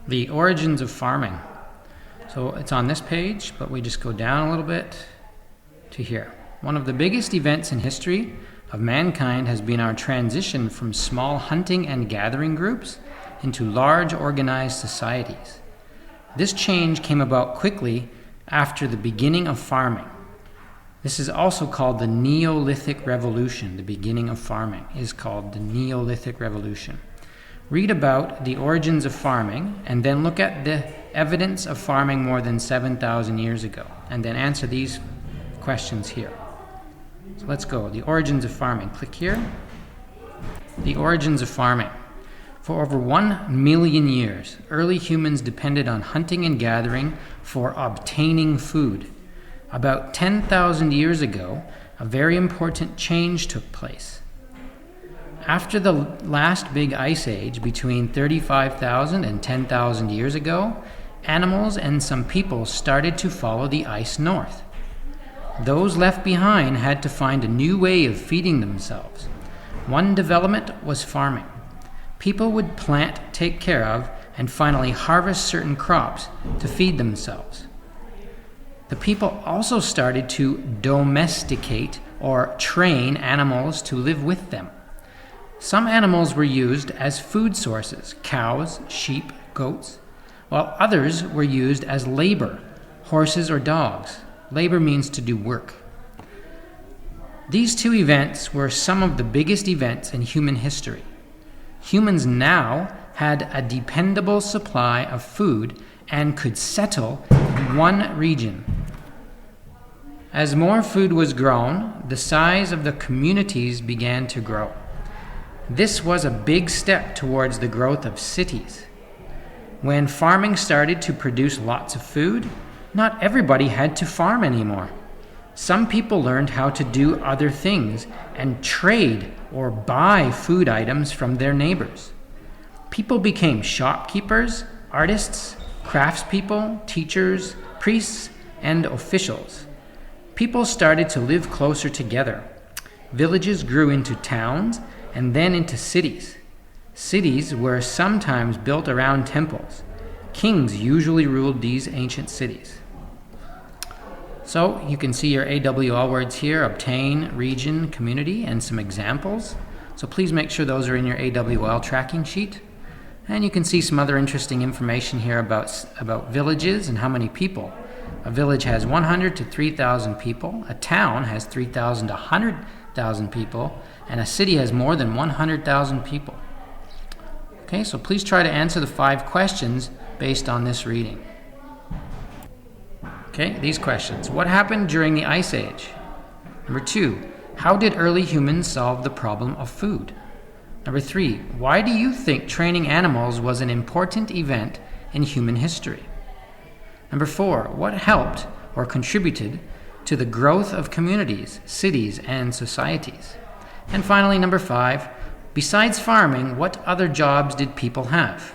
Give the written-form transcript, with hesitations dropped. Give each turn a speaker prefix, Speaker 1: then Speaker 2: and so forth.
Speaker 1: The origins of farming. So it's on this page, but we just go down a little bit to here. One of the biggest events in history of mankind has been our transition from small hunting and gathering groups into large organized societies. This change came about quickly after the beginning of farming. This is also called the Neolithic Revolution. The beginning of farming is called the Neolithic Revolution. Read about the origins of farming and then look at the evidence of farming more than 7,000 years ago, and then answer these questions here. So let's go. The origins of farming. Click here. The origins of farming. For over 1 million years, early humans depended on hunting and gathering for obtaining food. About 10,000 years ago, a very important change took place. After the last big ice age, between 35,000 and 10,000 years ago, animals and some people started to follow the ice north. Those left behind had to find a new way of feeding themselves. One development was farming. People would plant, take care of, and finally harvest certain crops to feed themselves. The people also started to domesticate or train animals to live with them. Some animals were used as food sources, cows, sheep, goats, while others were used as labor, horses or dogs. Labor means to do work. These two events were some of the biggest events in human history. Humans now had a dependable supply of food and could settle in one region. As more food was grown, the size of the communities began to grow. This was a big step towards the growth of cities. When farming started to produce lots of food, not everybody had to farm anymore. Some people learned how to do other things and trade or buy food items from their neighbors. People became shopkeepers, artists, craftspeople, teachers, priests, and officials. People started to live closer together. Villages grew into towns and then into cities. Cities were sometimes built around temples. Kings usually ruled these ancient cities. So you can see your AWL words here: obtain, region, community, and some examples. So please make sure those are in your AWL tracking sheet. And you can see some other interesting information here about villages and how many people. A village has 100 to 3,000 people. A town has 3,000 to 100,000 people. And a city has more than 100,000 people. Okay, so please try to answer the 5 questions based on this reading. Okay, these questions. What happened during the Ice Age? Number 2, how did early humans solve the problem of food? Number 3, why do you think training animals was an important event in human history? Number 4, what helped or contributed to the growth of communities, cities, and societies? And finally, number 5, besides farming, what other jobs did people have?